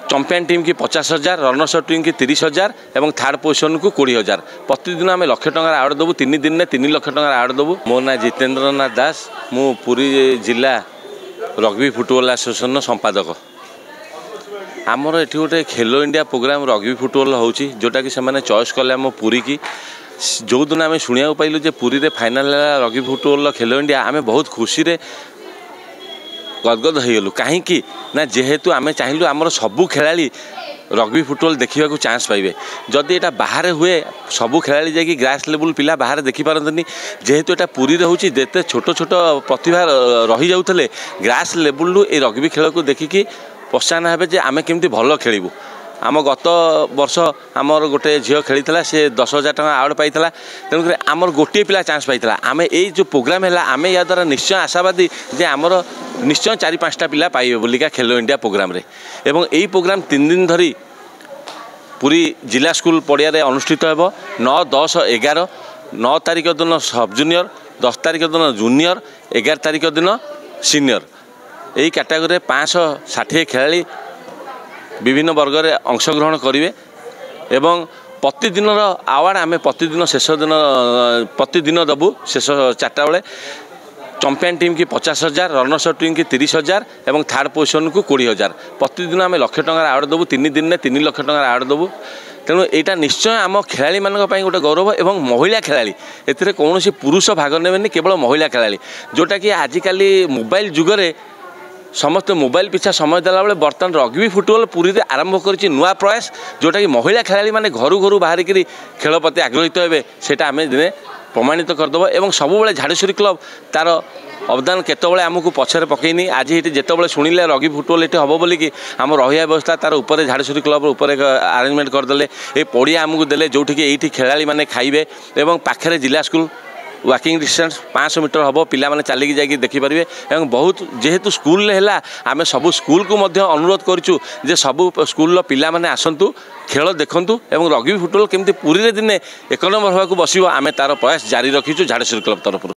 Champion team की 50,000, runners team की 30,000 और थर्ड पोजिशन को 20,000। प्रतिदिन आम लक्ष टकर आवार्ड देवु, 3 दिन में 3 लाख टकर आवार्ड देवु। मो ना जितेंद्र नाथ दास, मु पुरी जिला रग्बी फुटबॉल एसोसिएशन संपादक। आमर ये गोटे खेलो इंडिया प्रोग्राम रग्बी फुटबॉल होची, जोटा कि से चॉइस कले आम पुरी की। जो दिन आम शुणा पाइलु जे पुरी रे फाइनल रग्बी फुटबॉल खेलो इंडिया, आम बहुत खुशी रे गदगद होगलु। कहीं ना जेहेतु आम चाहिए आमर सबू खेलाड़ी रग्बी फुटबॉल देखा चांस पाइबे। जदि यहाँ बाहर हुए सबू खेलाड़ी जाकि ग्रास लेवल पिला बाहर देखिपारती, जेहेतु यहाँ पुरी होची जिते छोट छोट प्रतिभा रही जाऊे ग्रास लेवल ये रग्बी खेल को देखिकी प्रोत्साहन हे जे आम केमती भल खेलू। आम गत वर्ष आमर गोटे झील खेली सी 10,000 टका आवार्ड पाई, तेणुक आमर गोटे पिला चांस पाई। आम ये जो प्रोग्राम है आम या द्वारा निश्चय आशावादी जे आमर निश्चय 4-5टा पिला पाइबे बोलिका खेलो इंडिया प्रोग्राम रे। एवं यही प्रोग्राम 3 दिन धरी पूरी जिला स्कूल पड़िया अनुष्ठित हो। 9, 10, 11, 9 तारिख दिन सब जूनियर, 10 तारिख दिन जूनियर, 11 तारिख दिन सीनियर। यही कैटेगोरी 560 खेलाड़ी विभिन्न वर्ग में अंशग्रहण करेंगे। एवं प्रतिदिन आवार्ड आम प्रतिदिन शेष दिन प्रतिदिन देवु। शेष 4टा बेले चैंपियन टीम की 50,000, रनर्स टीम की 30,000 और थर्ड पोजिशन को 20,000। प्रतिदिन आम लक्ष टकर आवार्ड देवु, 3 दिन में 3 लाख टकर आवार्ड देवु। तेणु यहाँ निश्चय आम खेलाड़ी मान गोटे गौरव। और महिला खेलाड़ी ए कौन पुरुष भाग ने, केवल महिला खेलाड़ी, जोटा कि आजिकल मोबाइल जुगरे समस्त मोबाइल पिछा समय देला बेले बर्तमान रग्बी फुटबॉल पूरी रे आरंभ करिछि नुआ प्रयास, जोटा कि महिला खेलाड़ी माने घरू घरू बाहर करी खेल प्रति आग्रहित हेबे। सेटा आमे दिने प्रमाणित करदेव। एवं सबुबले झाड़ुश्री क्लब तार अवदान केतबले आमको पछरे पकईनी। आज ये जितेबाला शुणिले रग्बी फुटबॉल ये हम बोलिकी आम रहा व्यवस्था तार उपर झाड़ुश्री क्लब उपर आरेंजमेंट करदे। ये पड़िया आमको देले जोठी ये खेलाड़ी माने खाइबे। एवं पाखरे जिला स्कूल वाकिंग डिस्टेंस 500 मीटर हम पिला माने चलिकी जाकि देखिपारे। और बहुत जेहेतु स्कूल है आम सब स्कूल को मध्य अनुरोध करूँ जे सबू स्कूल पिला माने आसतु खेल देखु। और रग्बी फुटबॉल केमती पुरी रे दिने 1 नंबर होगा बसो आम तार प्रयास जारी रखीचु झाड़ुश्री क्लब तरफ।